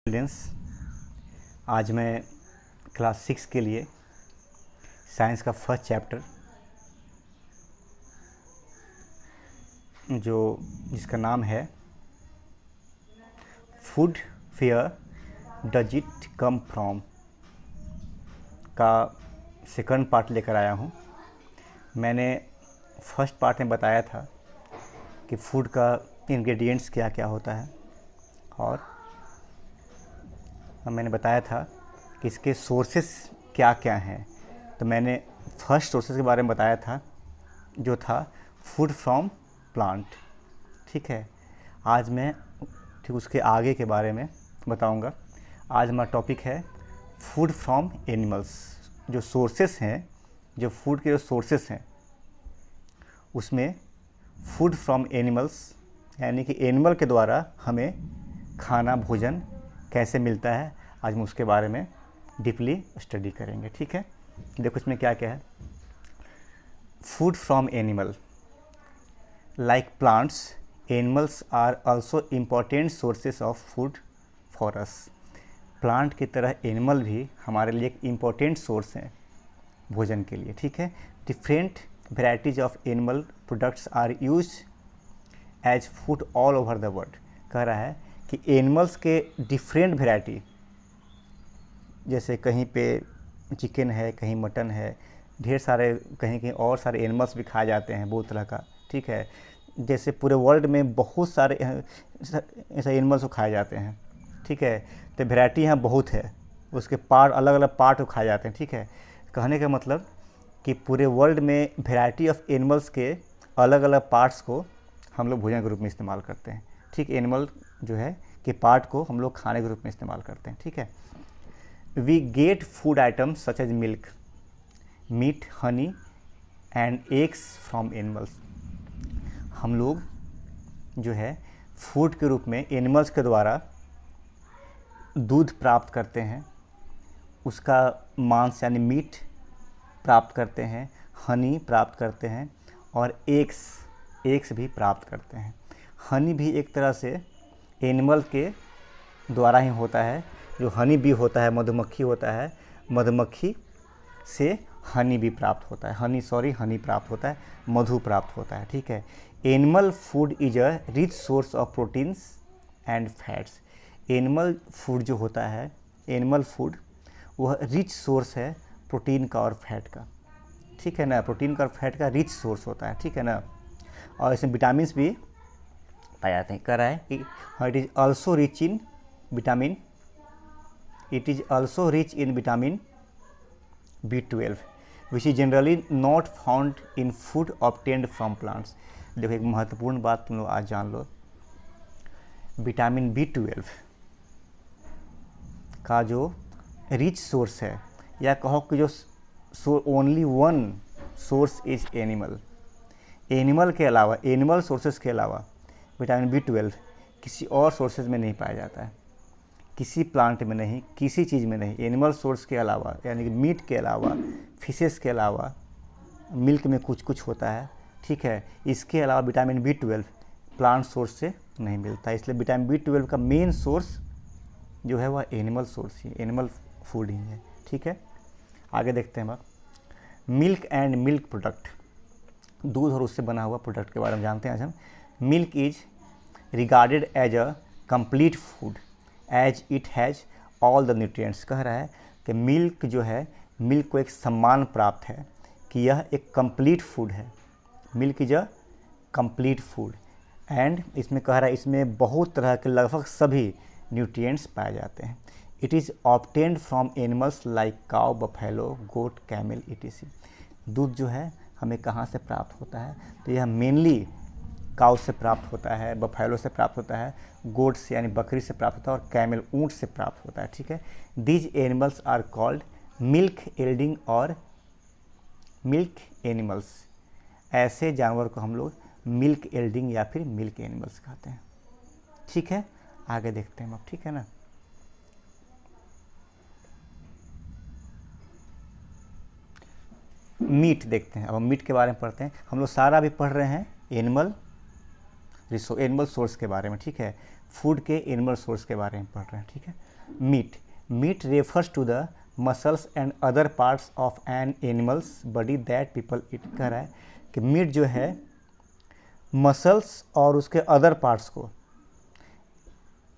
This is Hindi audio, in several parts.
स्टूडेंट्स, आज मैं क्लास 6 के लिए साइंस का फर्स्ट चैप्टर जिसका नाम है food where does it come from का सेकंड पार्ट लेकर आया हूँ। मैंने फर्स्ट पार्ट में बताया था कि फूड का इंग्रेडिएंट्स क्या क्या होता है और मैंने बताया था कि इसके सोर्सेस क्या क्या हैं। तो मैंने फर्स्ट सोर्सेस के बारे में बताया था जो था फूड फ्रॉम प्लांट। ठीक है, आज मैं ठीक उसके आगे के बारे में बताऊंगा। आज हमारा टॉपिक है फूड फ्रॉम एनिमल्स। जो सोर्सेस हैं, जो फूड के जो सोर्सेस हैं उसमें फूड फ्रॉम एनिमल्स यानी कि एनिमल के द्वारा हमें खाना भोजन कैसे मिलता है, आज हम उसके बारे में डीपली स्टडी करेंगे। ठीक है, देखो इसमें क्या क्या है। Food from animal like plants, animals are also important sources of food for us. Plant की तरह एनिमल भी हमारे लिए एक इम्पॉर्टेंट सोर्स हैं भोजन के लिए। ठीक है, different varieties of animal products are use as food all over the world. कह रहा है कि एनिमल्स के डिफरेंट वेराइटी, जैसे कहीं पे चिकन है, कहीं मटन है, ढेर सारे कहीं कहीं और सारे एनिमल्स भी खाए जाते हैं बहुत तरह का। ठीक है, जैसे पूरे वर्ल्ड में बहुत सारे ऐसे एनिमल्स को खाए जाते हैं। ठीक है, तो वेराइटी यहाँ बहुत है, उसके पार्ट अलग अलग पार्ट को खाए जाते हैं। ठीक है, कहने का मतलब कि पूरे वर्ल्ड में वेराइटी ऑफ एनिमल्स के अलग अलग पार्ट्स को हम लोग भोजन के रूप में इस्तेमाल करते हैं। ठीक, एनिमल जो है कि पार्ट को हम लोग खाने के रूप में इस्तेमाल करते हैं। ठीक है, we get food items such as milk, meat, honey and eggs from animals. हम लोग जो है फूड के रूप में एनिमल्स के द्वारा दूध प्राप्त करते हैं, उसका मांस यानी मीट प्राप्त करते हैं, हनी प्राप्त करते हैं और एग्स भी प्राप्त करते हैं। हनी भी एक तरह से एनिमल के द्वारा ही होता है। जो हनी भी होता है, मधुमक्खी होता है, मधुमक्खी से हनी भी प्राप्त होता है, हनी प्राप्त होता है, मधु प्राप्त होता है। ठीक है, animal food is a rich source of proteins and fats. Animal food जो होता है, एनिमल फूड वह रिच सोर्स है प्रोटीन का और फैट का। ठीक है ना, प्रोटीन का और फैट का रिच सोर्स होता है। ठीक है ना, और इसमें विटामिन भी पाए जाते हैं। कह रहा है कि it is also rich in vitamin, it is also rich in vitamin B12 which is generally not found in food obtained from plants. देखो एक महत्वपूर्ण बात तुम लोग आज जान लो, विटामिन B12 का जो रिच सोर्स है, या कहो कि जो only one source is animal. Animal के अलावा, एनिमल सोर्सेज के अलावा विटामिन B12 किसी और सोर्सेज में नहीं पाया जाता है, किसी प्लांट में नहीं, किसी चीज़ में नहीं। एनिमल सोर्स के अलावा यानी कि मीट के अलावा, फिशेस के अलावा, मिल्क में कुछ कुछ होता है। ठीक है, इसके अलावा विटामिन B12 प्लांट सोर्स से नहीं मिलता, इसलिए विटामिन B12 का मेन सोर्स जो है वह एनिमल सोर्स ही, एनिमल फूड ही है। ठीक है, आगे देखते हैं हम मिल्क एंड मिल्क प्रोडक्ट। दूध और उससे बना हुआ प्रोडक्ट के बारे में जानते हैं आज हम। Milk is regarded as a complete food as it has all the nutrients. कह रहा है कि मिल्क जो है, मिल्क को एक सम्मान प्राप्त है कि यह एक कंप्लीट फूड है। Milk is a complete food and इसमें कह रहा है इसमें बहुत तरह के लगभग सभी न्यूट्रिएंट्स पाए जाते हैं। It is obtained from animals like cow, buffalo, goat, camel etc। दूध जो है हमें कहाँ से प्राप्त होता है, तो यह मेनली काउ से प्राप्त होता है, बफेलो से प्राप्त होता है, गोट से यानी बकरी से प्राप्त होता है और कैमल ऊँट से प्राप्त होता है। ठीक है, these animals are called milk yielding or milk animals. ऐसे जानवर को हम लोग मिल्क एल्डिंग या फिर मिल्क एनिमल्स कहते हैं। ठीक है, आगे देखते हैं हम अब। ठीक है ना, मीट देखते हैं अब। हम मीट के बारे में पढ़ते हैं। हम लोग सारा भी पढ़ रहे हैं एनिमल सोर्स के बारे में। ठीक है, फूड के एनिमल सोर्स के बारे में पढ़ रहे हैं, ठीक है। Meat refers to the muscles and other parts of an animal's body that people eat. कह रहा है कि मीट जो है मसल्स और उसके अदर पार्ट्स को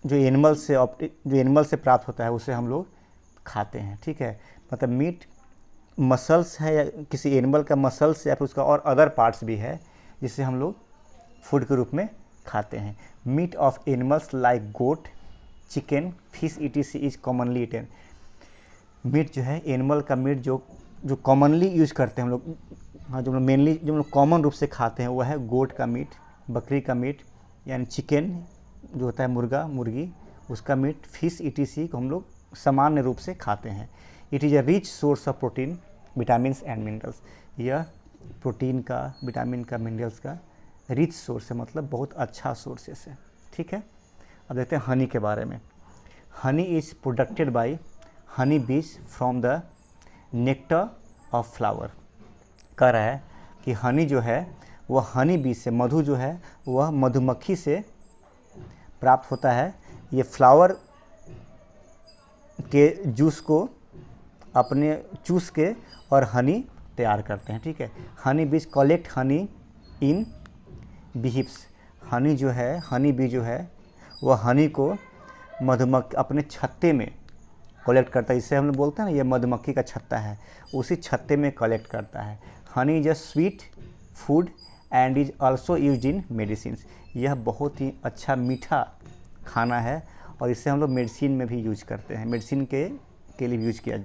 जो एनिमल से प्राप्त होता है उसे हम लोग खाते हैं, ठीक है। मतलब मीट मसल्स है या किसी एनिमल का मसल्स या फिर उसका और अदर पार्ट्स भी है जिसे हम लोग फूड के रूप में खाते हैं। Meat of animals like goat, chicken, fish etc is commonly eaten. Meat जो है एनिमल का मीट जो कॉमनली यूज करते हैं हम लोग, हाँ, जो हम लोग कॉमन रूप से खाते हैं वह है गोट का मीट, बकरी का मीट यानी चिकन जो होता है मुर्गा मुर्गी उसका मीट, फिश etc को हम लोग सामान्य रूप से खाते हैं। It is a rich source of protein, vitamins and minerals. यह प्रोटीन का, विटामिन का, मिनरल्स का रिच सोर्स है, मतलब बहुत अच्छा सोर्सेस है, ठीक है। अब देखते हैं हनी के बारे में। Honey is produced by honey bees from the nectar of flower. कह रहा है कि हनी जो है वह हनी बीज से, मधु जो है वह मधुमक्खी से प्राप्त होता है। ये फ्लावर के जूस को अपने चूस के और हनी तैयार करते हैं, ठीक है। हनी बीज कलेक्ट हनी इन बीहिप्स। हनी जो है, हनी बी जो है वह हनी को मधुमक्खी अपने छत्ते में कलेक्ट करता है। इससे हम लोग बोलते हैं ना ये मधुमक्खी का छत्ता है, उसी छत्ते में कलेक्ट करता है। Honey is a sweet food and is also use in medicine. यह बहुत ही अच्छा मीठा खाना है और इसे हम लोग मेडिसिन में भी यूज करते हैं, मेडिसिन के लिए यूज किया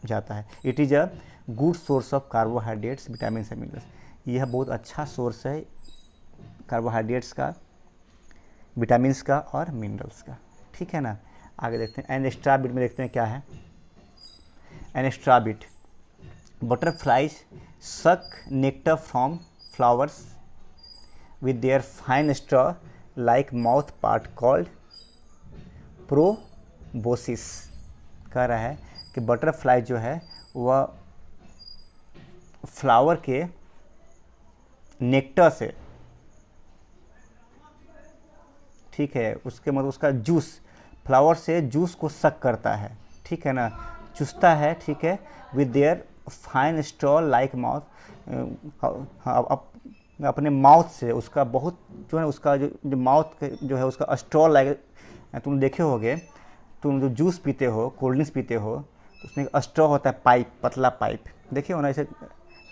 जाता है। It is a good source of carbohydrates, vitamin and minerals. यह बहुत अच्छा सोर्स है कार्बोहाइड्रेट्स का, विटामिन्स का और मिनरल्स का, ठीक है ना। आगे देखते हैं एनस्ट्राबिट में, देखते हैं क्या है एनस्ट्राबिट। बटरफ्लाइज सक nectar from flowers with their fine straw like mouth part called proboscis. कह रहा है कि बटरफ्लाई जो है वह फ्लावर के नेक्टर से, ठीक है, उसके मतलब उसका जूस, फ्लावर से जूस को सक करता है, ठीक है ना, चूसता है, ठीक है, with their fine straw like mouth. अपने माउथ से उसका बहुत जो है उसका जो माउथ जो है उसका स्ट्रॉ लाइक, तुम देखे होगे, तुम जो जूस पीते हो, कोल्ड ड्रिंक्स पीते हो तो उसमें एक स्ट्रॉ होता है, पाइप, पतला पाइप, देखे हो ना,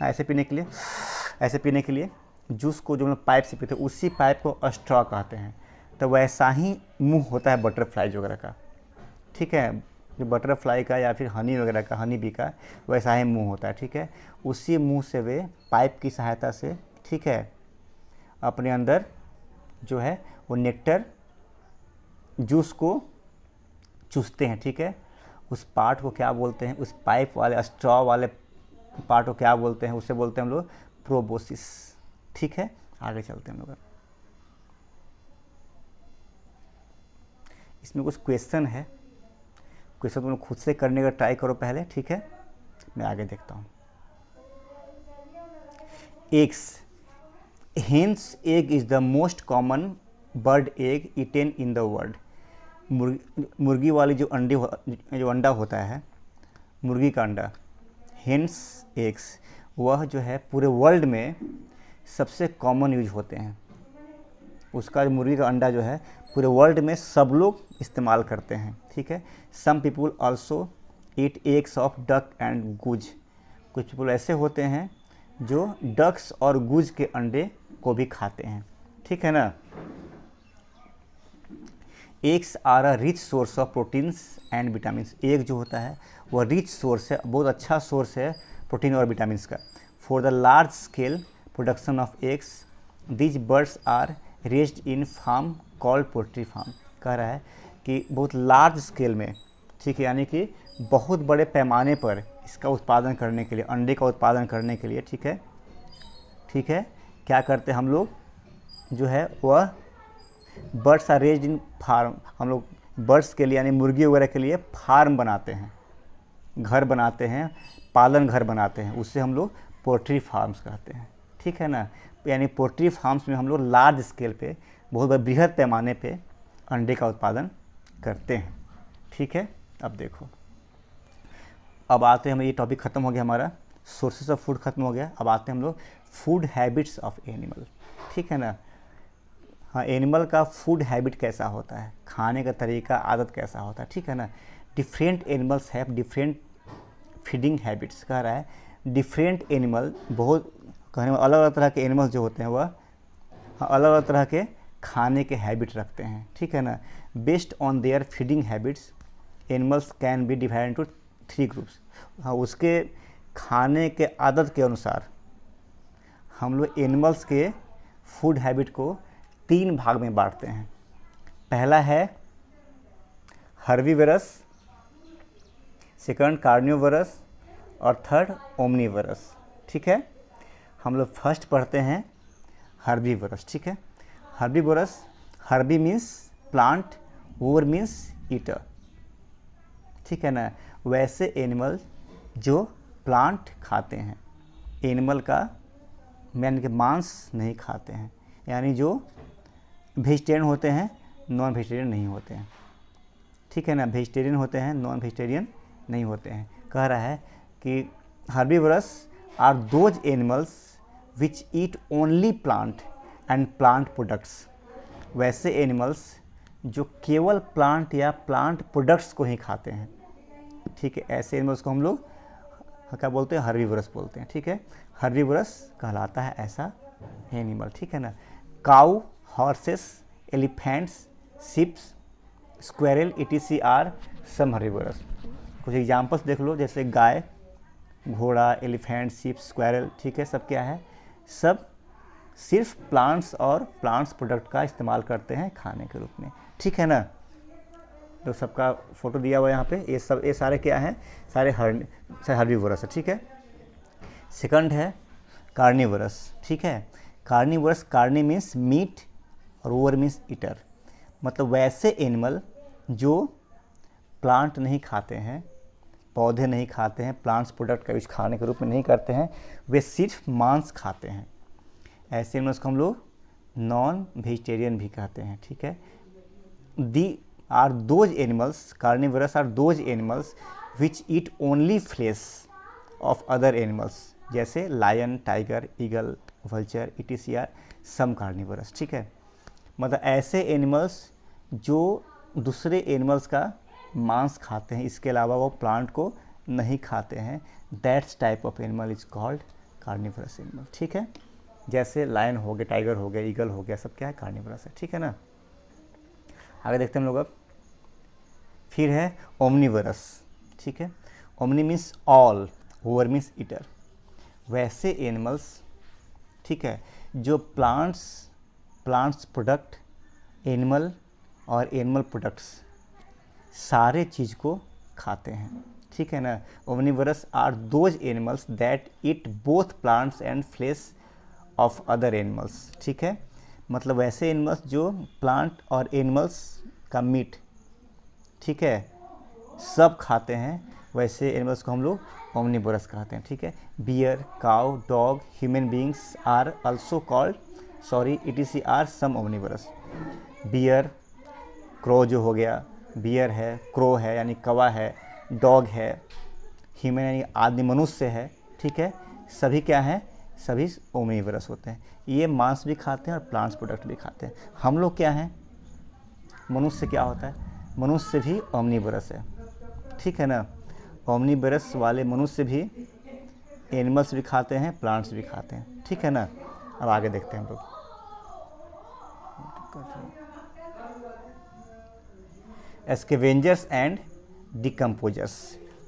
ऐसे पीने के लिए, ऐसे पीने के लिए जूस को जो हम लोग पाइप से पीते हैं उसी पाइप को स्ट्रॉ कहते हैं। तो वैसा ही मुंह होता है बटरफ्लाई वगैरह का, ठीक है, जो बटरफ्लाई का या फिर हनी वगैरह का, हनी बी का वैसा ही मुंह होता है, ठीक है। उसी मुंह से वे पाइप की सहायता से, ठीक है, अपने अंदर जो है वो नेक्टर जूस को चूसते हैं, ठीक है। उस पार्ट को क्या बोलते हैं, उस पाइप वाले स्ट्रॉ वाले पार्ट को क्या बोलते हैं, उसे बोलते हैं हम लोग प्रोबोसिस, ठीक है। आगे चलते हैं हम लोग। इसमें कुछ क्वेश्चन है, क्वेश्चन तुम खुद से करने का ट्राई करो पहले, ठीक है, मैं आगे देखता हूँ। Eggs, hen's egg is the most common bird egg eaten in the world. मुर्गी वाली जो अंडा होता है, मुर्गी का अंडा, हेन्स एग्स, वह जो है पूरे वर्ल्ड में सबसे कॉमन यूज होते हैं। उसका मुर्गी का अंडा जो है पूरे वर्ल्ड में सब लोग इस्तेमाल करते हैं, ठीक है। Some people also eat eggs of duck and goose. कुछ पीपल ऐसे होते हैं जो डक्स और गुज के अंडे को भी खाते हैं, ठीक है ना। Eggs are a rich source of proteins and vitamins. Egg जो होता है वह रिच सोर्स है, बहुत अच्छा सोर्स है प्रोटीन और विटामिन्स का। For the large scale production of eggs these birds are raised in farm called poultry farm. कह रहा है कि बहुत लार्ज स्केल में, ठीक है, यानी कि बहुत बड़े पैमाने पर इसका उत्पादन करने के लिए, अंडे का उत्पादन करने के लिए, ठीक है, ठीक है, क्या करते हैं हम लोग जो है वह birds are raised in farm. हम लोग बर्ड्स के लिए यानी मुर्गी वगैरह के लिए फार्म बनाते हैं, घर बनाते हैं, पालन घर बनाते हैं, उससे हम लोग पोल्ट्री फार्म्स कहते हैं, ठीक है ना। यानी पोल्ट्री फार्म्स में हम लोग लार्ज स्केल पे, बहुत बृहद पैमाने पे अंडे का उत्पादन करते हैं। ठीक है, अब देखो, अब आते हैं, हम ये टॉपिक ख़त्म हो गया हमारा, सोर्सेस ऑफ फूड ख़त्म हो गया। अब आते हैं हम लोग फूड हैबिट्स ऑफ एनिमल। ठीक है ना, हाँ, एनिमल का फूड हैबिट कैसा होता है, खाने का तरीका, आदत कैसा होता है। ठीक है ना, different animals have different feeding habits. कह रहा है डिफरेंट एनिमल, बहुत कहने में अलग अलग तरह के एनिमल्स जो होते हैं वह अलग अलग तरह के खाने के हैबिट रखते हैं। ठीक है ना, based on their feeding habits animals can be divide into 3 groups. हाँ, उसके खाने के आदत के अनुसार हम लोग एनिमल्स के फूड हैबिट को 3 भाग में बांटते हैं। पहला है हर्बीवरस, सेकंड कार्निवोरस और थर्ड ओमनीवरस। ठीक है, हम लोग फर्स्ट पढ़ते हैं हर्बीवरस। ठीक है, हर्बीवरस, हर्बी मीन्स प्लांट, वोर मीन्स ईटर। ठीक है ना, वैसे एनिमल जो प्लांट खाते हैं, एनिमल का यानी कि मांस नहीं खाते हैं, यानी जो वेजिटेरियन होते हैं, नॉन वेजिटेरियन नहीं होते हैं। ठीक है ना, वेजिटेरियन होते हैं, नॉन वेजिटेरियन नहीं होते हैं। कह रहा है कि herbivores are those animals which eat only plant and plant products. वैसे एनिमल्स जो केवल प्लांट या प्लांट प्रोडक्ट्स को ही खाते हैं। ठीक है, ऐसे एनिमल्स को हम लोग क्या बोलते हैं, हर्बीवरस बोलते हैं। ठीक है, हर्बीवरस कहलाता है ऐसा एनिमल। ठीक है ना, cow, horses, elephants, sheeps, squirrel etc are some herbivorous. कुछ एग्जाम्पल्स देख लो, जैसे गाय, घोड़ा, एलिफेंट, शिप, स्क्वेरल। ठीक है, सब क्या है, सब सिर्फ प्लांट्स और प्लांट्स प्रोडक्ट का इस्तेमाल करते हैं खाने के रूप में। ठीक है ना, तो सबका फोटो दिया हुआ है यहाँ पे, ये सारे क्या हैं, सारे हर्बीवरस है। ठीक है, सेकंड है कार्निवरस। ठीक है, कार्निवरस, कार्नी मीन्स मीट और ओवर मीन्स ईटर। मतलब वैसे एनिमल जो प्लांट नहीं खाते हैं, पौधे नहीं खाते हैं, प्लांट्स प्रोडक्ट का यूज खाने के रूप में नहीं करते हैं, वे सिर्फ मांस खाते हैं। ऐसे एनिमल्स को हम लोग नॉन वेजिटेरियन भी कहते हैं। ठीक है, these are those animals, carnivorous are those animals which eat only flesh of other animals, जैसे lion, tiger, eagle, vulture etc are some carnivorous. ठीक है, मतलब ऐसे एनिमल्स जो दूसरे एनिमल्स का मांस खाते हैं, इसके अलावा वो प्लांट को नहीं खाते हैं, that's type of animal is called carnivorous animal. ठीक है, जैसे लायन हो गया, टाइगर हो गया, ईगल हो गया, सब क्या है, कार्निवरस है। ठीक है ना, आगे देखते हैं हम लोग। अब फिर है ओमनीवरस। ठीक है, omni means all, over means eater. वैसे एनिमल्स, ठीक है, जो प्लांट्स प्रोडक्ट, एनिमल और एनिमल प्रोडक्ट्स सारे चीज़ को खाते हैं। ठीक है ना, omnivorous are those animals that eat both plants and flesh of other animals. ठीक है, मतलब वैसे एनिमल्स जो प्लांट और एनिमल्स का मीट, ठीक है, सब खाते हैं, वैसे एनिमल्स को हम लोग ओमनीवरस कहते हैं। ठीक है, bear, cow, dog, human beings are also called etc are some omnivorous. Bear, crow जो हो गया, बियर है, क्रो है यानी कौवा है, डॉग है, ह्यूमन यानी आदमी, मनुष्य है। ठीक है, सभी क्या हैं, सभी ओमनीवरस होते हैं। ये मांस भी खाते हैं और प्लांट्स प्रोडक्ट भी खाते हैं। हम लोग क्या हैं, मनुष्य क्या होता है, मनुष्य भी ओमनीवरस है। ठीक है ना, ओमनीवरस वाले मनुष्य भी एनिमल्स भी खाते हैं, प्लांट्स भी खाते हैं। ठीक है ना, अब आगे देखते हैं हम लोग। Scavengers and decomposers.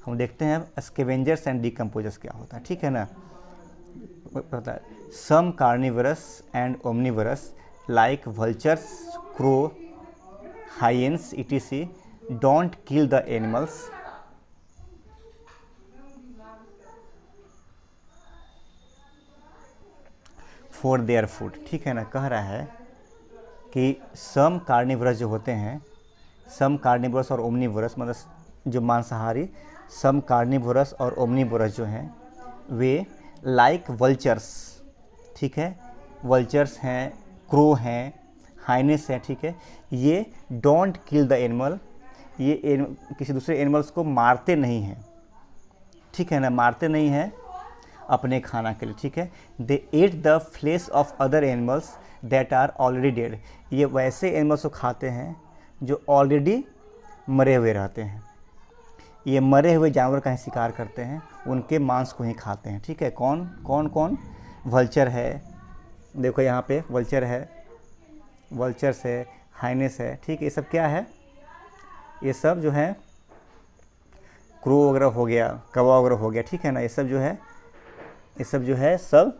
हम देखते हैं अब स्कैवेंजर्स एंड डिकम्पोजर्स क्या होता है। ठीक है ना, पता है, some carnivorous and omnivorous like vultures, crow, hyenas etc don't kill the animals for their food. ठीक है ना, कह रहा है कि सम कार्निवरस जो होते हैं, सम कार्निवरस और ओमनीवरस मतलब जो मांसाहारी, सम कार्निवरस और ओमनीवरस जो हैं वे लाइक वल्चर्स, ठीक है, वल्चर्स हैं, क्रो हैं, हाइनेस है, ठीक है, ये डोंट किल द एनिमल, ये किसी दूसरे एनिमल्स को मारते नहीं हैं, ठीक है ना, मारते नहीं हैं अपने खाना के लिए, ठीक है। They ate the flesh of other animals that are already dead, ये वैसे एनिमल्स को खाते हैं जो ऑलरेडी मरे हुए रहते हैं। ये मरे हुए जानवर का ही शिकार करते हैं, उनके मांस को ही खाते हैं, ठीक है। कौन कौन कौन? वल्चर है, देखो यहाँ पे वल्चर है, वल्चर्स है, हाइनेस है, ठीक है। ये सब क्या है? ये सब जो है क्रो वगैरह हो गया, कौवा वगैरह हो गया, ठीक है ना। ये सब जो है सब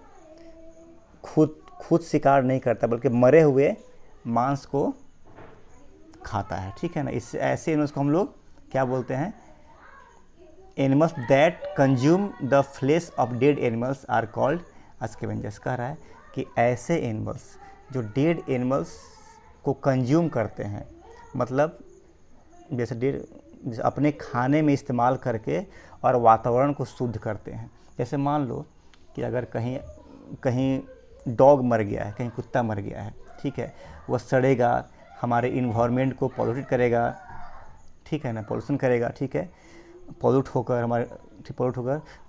खुद शिकार नहीं करता, बल्कि मरे हुए मांस को खाता है, ठीक है ना। इस ऐसे एनिमल्स को हम लोग क्या बोलते हैं? Animals that consume the flesh of dead animals are called scavengers. कह रहा है कि ऐसे एनिमल्स जो डेड एनिमल्स को कंज्यूम करते हैं, मतलब जैसे अपने खाने में इस्तेमाल करके और वातावरण को शुद्ध करते हैं। जैसे मान लो कि अगर कहीं डॉग मर गया है, कहीं कुत्ता मर गया है, ठीक है, वह सड़ेगा, हमारे इन्वायरमेंट को पॉल्यूट करेगा, ठीक है ना, पॉल्यूशन करेगा, ठीक है, पॉल्यूट होकर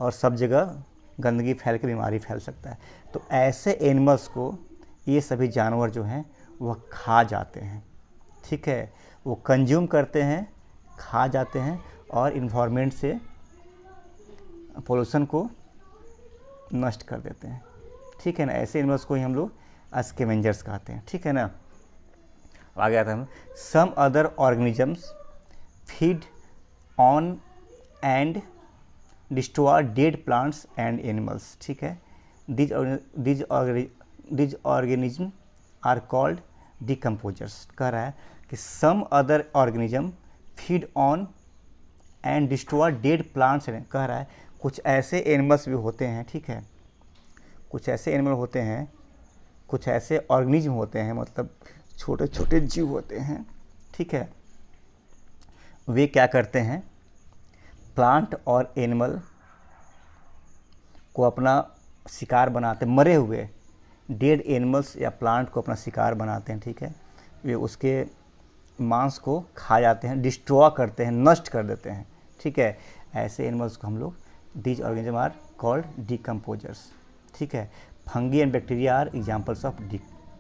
और सब जगह गंदगी फैल के बीमारी फैल सकता है। तो ऐसे एनिमल्स को ये सभी जानवर जो हैं वह खा जाते हैं, ठीक है, वो कंज्यूम करते हैं, खा जाते हैं और इन्वायरमेंट से पोल्यूशन को नष्ट कर देते हैं, ठीक है ना। ऐसे एनिमल्स को ही हम लोग स्कैवेंजर्स कहते हैं, ठीक है ना। आगे आता है, some other organisms feed on and destroy dead plants and animals, ठीक है। These organism are called decomposers. कह रहा है कि some other organism feed on and destroy dead plants. कह रहा है कुछ ऐसे एनिमल्स भी होते हैं, ठीक है, कुछ ऐसे एनिमल होते हैं, कुछ ऐसे ऑर्गेनिज्म होते हैं, मतलब छोटे छोटे जीव होते हैं, ठीक है। वे क्या करते हैं? प्लांट और एनिमल को अपना शिकार बनाते, मरे हुए डेड एनिमल्स या प्लांट को अपना शिकार बनाते हैं, ठीक है। वे उसके मांस को खा जाते हैं, डिस्ट्रॉय करते हैं, नष्ट कर देते हैं, ठीक है। ऐसे एनिमल्स को हम लोग these organism are called decomposers, ठीक है। Fungi and bacteria are examples of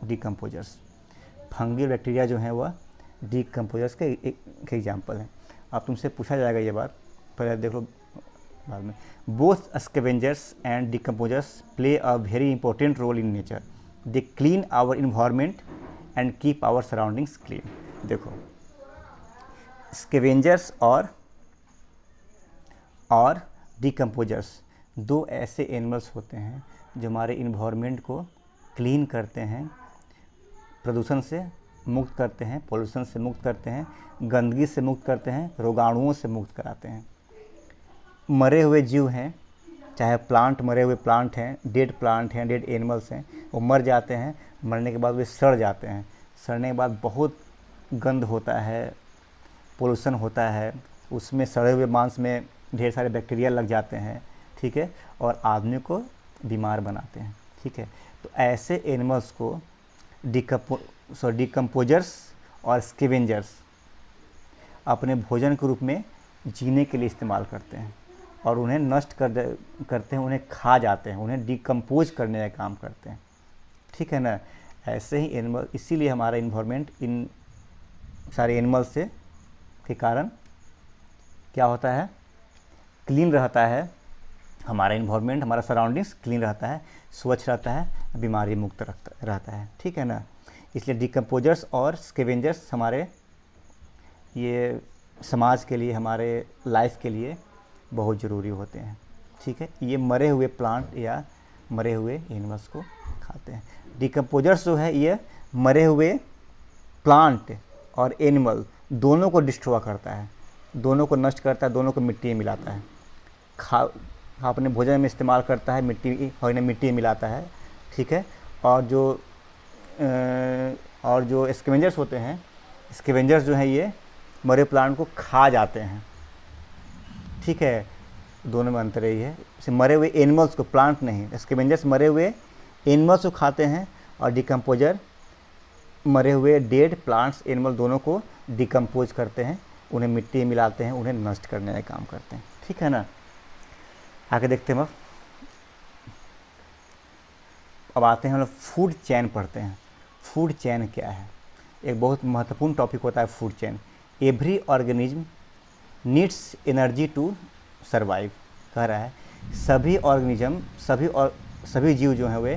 decomposers. Fungi और बैक्टीरिया जो हैं वह डिकम्पोजर्स के एग्जाम्पल हैं। अब तुमसे पूछा जाएगा ये बात, पहले देख लो बाद में। Both scavengers and decomposers play a very important role in nature. They clean our environment and keep our surroundings clean. देखो, स्कैवेंजर्स और डिकम्पोजर्स दो ऐसे एनिमल्स होते हैं जो हमारे इन्वायरमेंट को क्लीन करते हैं, प्रदूषण से मुक्त करते हैं, पोल्यूशन से मुक्त करते हैं, गंदगी से मुक्त करते हैं, रोगाणुओं से मुक्त कराते हैं। मरे हुए जीव हैं, चाहे प्लांट, मरे हुए प्लांट हैं, डेड एनिमल्स हैं, वो मर जाते हैं, मरने के बाद वे सड़ जाते हैं, सड़ने के बाद बहुत गंध होता है, पोल्यूशन होता है, उसमें सड़े हुए मांस में ढेर सारे बैक्टीरिया लग जाते हैं, ठीक है, और आदमी को बीमार बनाते हैं, ठीक है। तो ऐसे एनिमल्स को डिकम्पोजर्स और स्कैवेंजर्स अपने भोजन के रूप में जीने के लिए इस्तेमाल करते हैं और उन्हें नष्ट करते हैं, उन्हें खा जाते हैं, उन्हें डिकम्पोज करने का काम करते हैं, ठीक है ना। ऐसे ही एनिमल, इसीलिए हमारा इन्वायरमेंट इन सारे एनिमल्स से के कारण क्या होता है? क्लीन रहता है। हमारा इन्वायरमेंट, हमारा सराउंडिंग्स क्लीन रहता है, स्वच्छ रहता है, बीमारी मुक्त रहता है, ठीक है ना। इसलिए डिकम्पोजर्स और स्कैवेंजर्स हमारे ये समाज के लिए, हमारे लाइफ के लिए बहुत ज़रूरी होते हैं, ठीक है। ये मरे हुए प्लांट या मरे हुए एनिमल्स को खाते हैं। डिकम्पोजर्स जो है ये मरे हुए प्लांट और एनिमल दोनों को डिस्ट्रॉय करता है, दोनों को नष्ट करता है, दोनों को मिट्टी में मिलाता है, अपने भोजन में इस्तेमाल करता है, मिट्टी में मिलाता है, ठीक है। और जो स्कैवेंजर्स होते हैं, स्कैवेंजर्स जो हैं ये मरे प्लांट को खा जाते हैं, ठीक है। दोनों में अंतर यही है, जैसे मरे हुए एनिमल्स को, प्लांट नहीं, स्कैवेंजर्स मरे हुए एनिमल्स को खाते हैं और डिकम्पोजर मरे हुए डेड प्लांट्स एनिमल दोनों को डिकम्पोज करते हैं, उन्हें मिट्टी में मिलाते हैं, उन्हें नष्ट करने का काम करते हैं। ठीक है ना। आगे देखते हैं अब आते हैं हम लोग फूड चेन पढ़ते हैं। फूड चेन क्या है? एक बहुत महत्वपूर्ण टॉपिक होता है food chain. Every organism needs energy to survive. कह रहा है सभी ऑर्गेनिज्म, सभी जीव जो हैं वे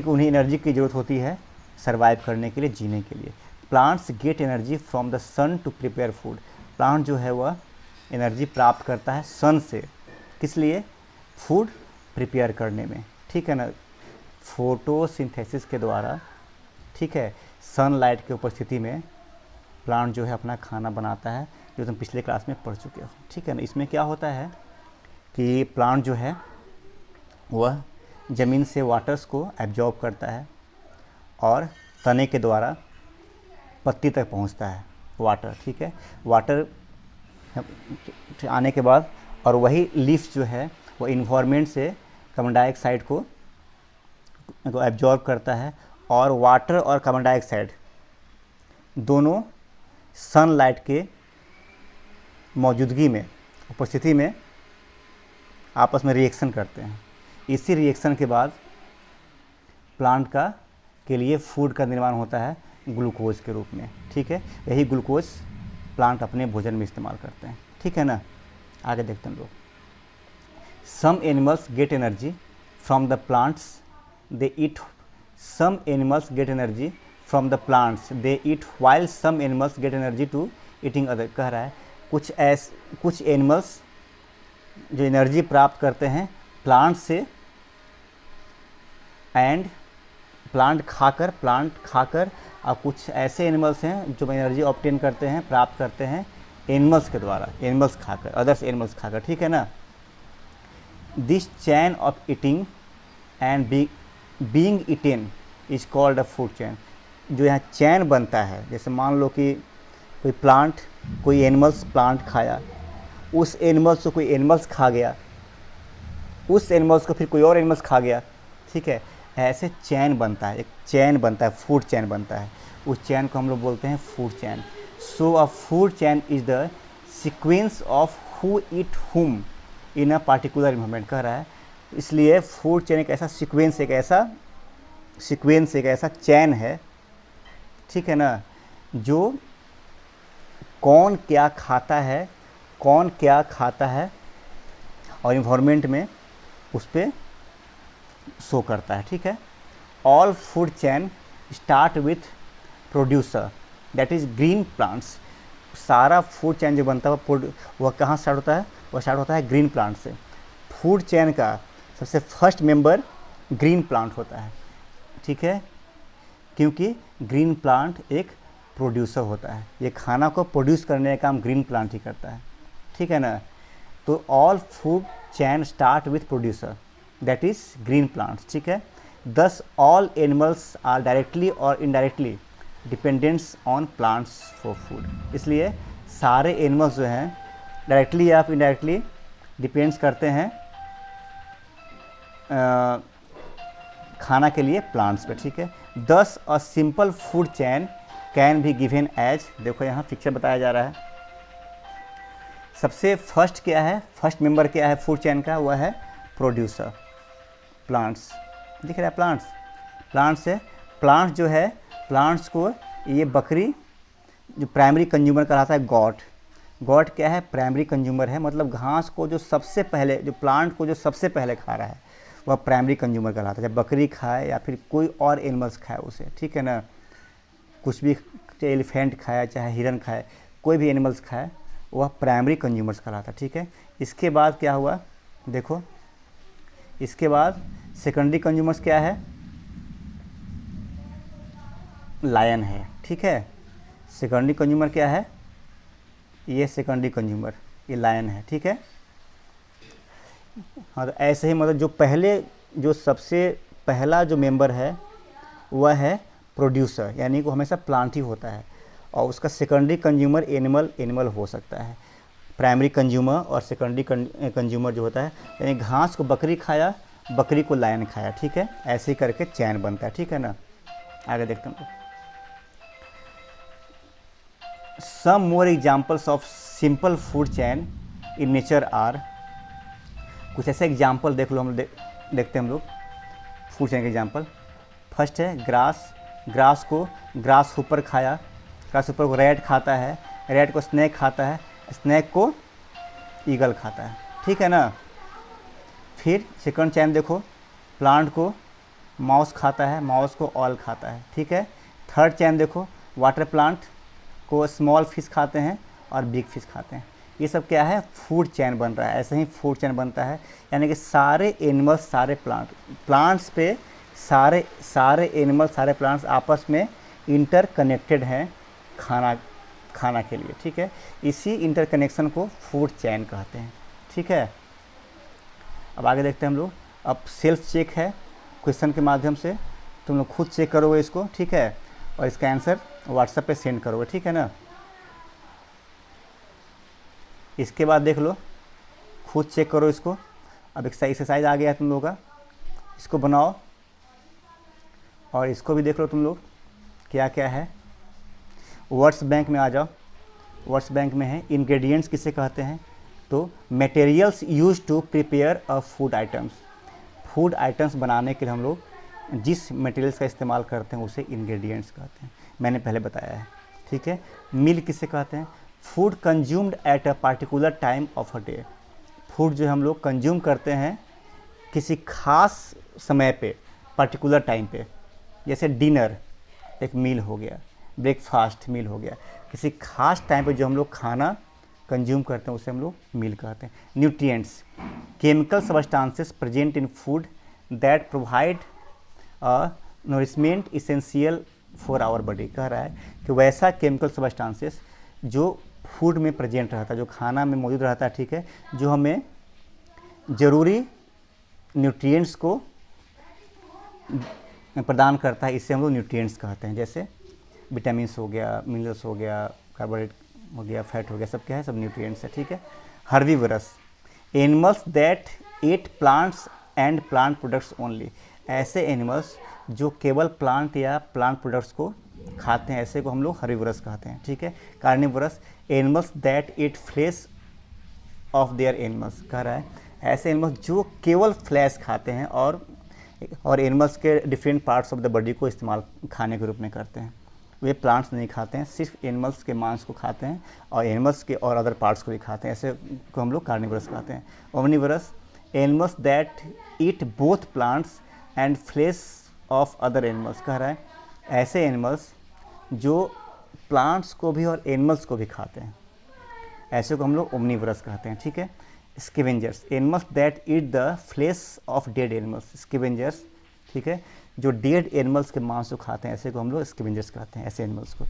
उन्हें एनर्जी की ज़रूरत होती है सर्वाइव करने के लिए, जीने के लिए। Plants get energy from the sun to prepare food. Plant जो है वह एनर्जी प्राप्त करता है सन से, किस लिए? फूड प्रिपेयर करने में। ठीक है ना। फोटोसिंथेसिस के द्वारा, ठीक है, सनलाइट की उपस्थिति में प्लांट जो है अपना खाना बनाता है, जो तुम पिछले क्लास में पढ़ चुके हो। ठीक है ना। इसमें क्या होता है कि प्लांट जो है वह ज़मीन से वाटर्स को एब्जॉर्ब करता है और तने के द्वारा पत्ती तक पहुंचता है वाटर। ठीक है। वाटर आने के बाद और वही लीफ जो है वो इन्वायरमेंट से कार्बन डाइऑक्साइड को एब्जॉर्ब करता है, और वाटर और कार्बन डाइऑक्साइड दोनों सनलाइट के मौजूदगी में, उपस्थिति में आपस में रिएक्शन करते हैं। इसी रिएक्शन के बाद प्लांट के लिए फूड का निर्माण होता है ग्लूकोज के रूप में। ठीक है। यही ग्लूकोज प्लांट अपने भोजन में इस्तेमाल करते हैं। ठीक है ना। आगे देखते हैं लोग। Some animals get energy from the plants they eat. Some animals get energy from the plants they eat while some animals get energy to eating other. कह रहा है कुछ एनिमल्स जो एनर्जी प्राप्त करते हैं प्लांट से, एंड प्लांट खाकर और कुछ ऐसे एनिमल्स हैं जो एनर्जी ऑब्टेन करते हैं, प्राप्त करते हैं एनिमल्स के द्वारा, एनिमल्स खाकर, अदर्स एनिमल्स खाकर। ठीक है ना। This chain of eating and being eaten is called a food chain. जो यहाँ चैन बनता है, जैसे मान लो कि कोई एनिमल्स प्लांट खाया, उस एनिमल्स को कोई एनिमल्स खा गया, उस एनिमल्स को फिर कोई और एनिमल्स खा गया। ठीक है। ऐसे चैन बनता है, एक चैन बनता है, फूड चैन बनता है। उस चैन को हम लोग बोलते हैं food chain. So a food chain is the sequence of who eat हुम इन अ पार्टिकुलर इन्वायरमेंट। कह रहा है इसलिए फूड चैन एक ऐसा सीक्वेंस, एक ऐसा चैन है, ठीक है ना, जो कौन क्या खाता है और इन्वायरमेंट में उस पर शो करता है। ठीक है। All food chain start with producer, that is green plants. सारा फूड चैन जो बनता है वह कहाँ स्टार्ट होता है? वह स्टार्ट होता है ग्रीन प्लांट से। फूड चैन का सबसे फर्स्ट मेंबर ग्रीन प्लांट होता है। ठीक है। क्योंकि ग्रीन प्लांट एक प्रोड्यूसर होता है, ये खाना को प्रोड्यूस करने का काम ग्रीन प्लांट ही करता है। ठीक है ना। तो all food chain start with producer, that is green plants. ठीक है। दस ऑल एनिमल्स आर डायरेक्टली और indirectly dependents on plants for food. इसलिए सारे एनिमल्स जो हैं डायरेक्टली या इनडायरेक्टली डिपेंड्स करते हैं खाना के लिए प्लांट्स पे। ठीक है। दस a simple food chain can भी गिवन एज, देखो यहाँ पिक्चर बताया जा रहा है। सबसे फर्स्ट क्या है, फर्स्ट मेंबर क्या है फूड चैन का? वह है प्रोड्यूसर, प्लांट्स। दिख रहा है प्लांट्स है। प्लांट्स जो है, प्लांट्स को ये बकरी जो प्राइमरी कंज्यूमर कहलाता है, गॉट क्या है? प्राइमरी कंज्यूमर है। मतलब घास को जो सबसे पहले, जो प्लांट को जो सबसे पहले खा रहा है वह प्राइमरी कंज्यूमर कहलाता है। जब बकरी खाए या फिर कोई और एनिमल्स खाए उसे, ठीक है ना, कुछ भी, चाहे एलिफेंट खाए चाहे हिरन खाए, कोई भी एनिमल्स खाए, वह प्राइमरी कंज्यूमर्स कहलाता है। ठीक है। इसके बाद क्या हुआ देखो, इसके बाद सेकेंडरी कंज्यूमर्स क्या है? लायन है। ठीक है। सेकेंडरी कंज्यूमर क्या है? ये सेकेंडरी कंज्यूमर, ये लायन है। ठीक है। हाँ, तो ऐसे ही मतलब जो सबसे पहला जो मेंबर है वह है प्रोड्यूसर, यानी कि हमेशा प्लांट ही होता है, और उसका सेकेंडरी कंज्यूमर एनिमल हो सकता है। प्राइमरी कंज्यूमर और सेकेंडरी कंज्यूमर जो होता है, यानी घास को बकरी खाया, बकरी को लायन खाया। ठीक है। ऐसे ही करके चैन बनता है। ठीक है ना। आगे देखते हैं। Some more examples of simple food chain in nature are, कुछ ऐसे एग्जाम्पल देख लो, देखते हैं हम लोग फूड चैन के एग्जाम्पल। फर्स्ट है ग्रास, ग्रास को ग्रास हुपर खाया, ग्रास हुपर को रैट खाता है, रैट को स्नैक खाता है, स्नैक को ईगल खाता है, ठीक है ना। फिर सेकंड चैन देखो, प्लांट को माउस खाता है, माउस को ऑल खाता है, ठीक है। थर्ड चैन देखो, वाटर प्लांट को स्मॉल फिश खाते हैं और बिग फिश खाते हैं। ये सब क्या है, फूड चैन बन रहा है। ऐसे ही फूड चैन बनता है, यानी कि सारे एनिमल्स, सारे प्लांट्स पे सारे एनिमल, सारे प्लांट्स आपस में इंटरकनेक्टेड हैं खाना के लिए, ठीक है। इसी इंटरकनेक्शन को फूड चैन कहते हैं, ठीक है। अब आगे देखते हैं हम लोग। अब सेल्फ चेक है, क्वेश्चन के माध्यम से तुम लोग खुद चेक करोगे इसको, ठीक है, और इसका आंसर व्हाट्सएप पे सेंड करोगे, ठीक है ना। इसके बाद देख लो, खुद चेक करो इसको। अब एक एक्सरसाइज आ गया है तुम लोगों का, इसको बनाओ और इसको भी देख लो तुम लोग क्या क्या है। वर्ड्स बैंक में आ जाओ। वर्ड्स बैंक में है इंग्रेडिएंट्स किसे कहते हैं, तो materials use to prepare a food items. Food items बनाने के लिए हम लोग जिस मटेरियल्स का इस्तेमाल करते हैं उसे इंग्रेडिएंट्स कहते हैं, मैंने पहले बताया है, ठीक है। मील किसे कहते हैं, food consumed at a particular time of a day. Food जो हम लोग कंज्यूम करते हैं किसी खास समय पे, पर्टिकुलर टाइम पे, जैसे डिनर एक मील हो गया, ब्रेकफास्ट मील हो गया। किसी खास टाइम पे जो हम लोग खाना कंज्यूम करते हैं उसे हम लोग मील कहते हैं। Nutrients, chemical substances present in food that provide nourishment essential for our body. कह रहा है कि वैसा केमिकल सब्सटेंसेस जो फूड में प्रेजेंट रहता है, जो खाना में मौजूद रहता है, ठीक है, जो हमें ज़रूरी न्यूट्रिएंट्स को प्रदान करता है, इससे हम लोग न्यूट्रिएंट्स कहते हैं। जैसे विटामिन्स हो गया, मिनरल्स हो गया, कार्बोहाइड्रेट हो गया, फैट हो गया, सब क्या है, सब न्यूट्रिएंट्स है, ठीक है। Herbivores, animals that eat plants and plant products only. ऐसे एनिमल्स जो केवल प्लांट या प्लांट प्रोडक्ट्स को खाते हैं, ऐसे को हम लोग हर्बीवरस कहते हैं, ठीक है। Carnivores, animals that eat flesh of their animals. कह रहा है ऐसे एनिमल्स जो केवल फ्लैश खाते हैं और एनिमल्स के different parts of the body को इस्तेमाल खाने के रूप में करते हैं। वे प्लांट्स नहीं खाते हैं, सिर्फ एनिमल्स के मांस को खाते हैं और एनिमल्स के और अदर पार्ट्स को भी खाते हैं, ऐसे को हम लोग कार्निवरस कहते हैं। Omnivorous, animals that eat both plants and flesh of other animals. कह रहा है ऐसे एनिमल्स जो प्लांट्स को भी और एनिमल्स को भी खाते हैं, ऐसे को हम लोग ओमनिवरस कहते हैं, ठीक है। Scavengers, animals that eat the flesh of dead animals. Scavengers, ठीक है, जो डेड एनिमल्स के मांस को खाते हैं, ऐसे को हम लोग स्कैवेंजर्स कहते हैं, ऐसे एनिमल्स को।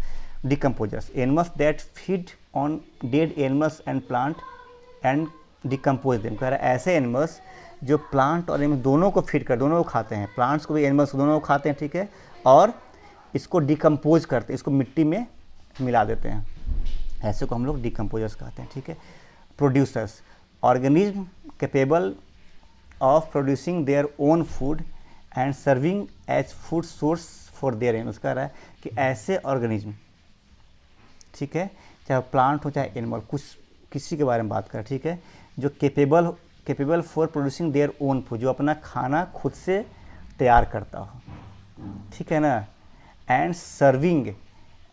Decomposers, animals that feed on dead animals and plant and decompose them. कह रहा है ऐसे एनिमल्स जो प्लांट और एनिमल दोनों को फीड कर, दोनों को खाते हैं, प्लांट्स को भी एनिमल्स को दोनों को खाते हैं, ठीक है, और इसको डिकम्पोज करते हैं, इसको मिट्टी में मिला देते हैं, ऐसे को हम लोग डिकम्पोजर्स कहते हैं, ठीक है। Producers, organism capable of producing their own food and serving as food source for their animals. कह रहा है कि ऐसे ऑर्गेनिज्म, ठीक है, चाहे प्लांट हो चाहे एनिमल, कुछ किसी के बारे में बात करें, ठीक है, जो capable for producing their own food, जो अपना खाना खुद से तैयार करता हो, ठीक है ना, and serving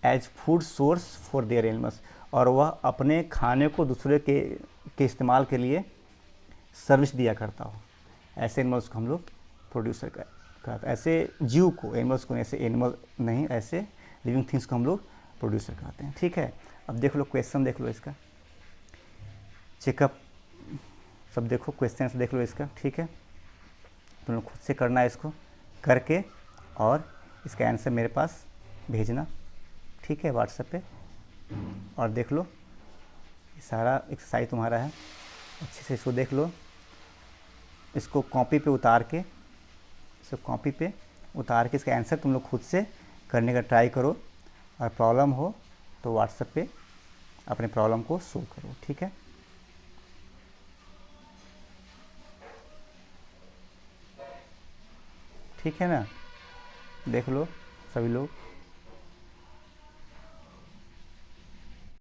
as food source for their animals, और वह अपने खाने को दूसरे के इस्तेमाल के लिए सर्विस दिया करता हो, ऐसे एनिमल्स को हम लोग प्रोड्यूसर कहते हैं। ऐसे जीव को, एनिमल्स को, ऐसे एनिमल नहीं, ऐसे लिविंग थिंग्स को हम लोग प्रोड्यूसर कहते हैं, ठीक है। अब देख लो क्वेश्चन, देख लो इसका चेकअप, सब देखो क्वेश्चन देख लो इसका, ठीक है। तुम लोग खुद से करना है इसको, करके और इसका आंसर मेरे पास भेजना, ठीक है, व्हाट्सएप पे, और देख लो ये सारा एक्सरसाइज तुम्हारा है, अच्छे से इसको देख लो, इसको कॉपी पे उतार के, इसका आंसर तुम लोग खुद से करने का ट्राई करो, और प्रॉब्लम हो तो व्हाट्सएप पे अपने प्रॉब्लम को शो करो, ठीक है। ठीक है ना, देख लो सभी लोग।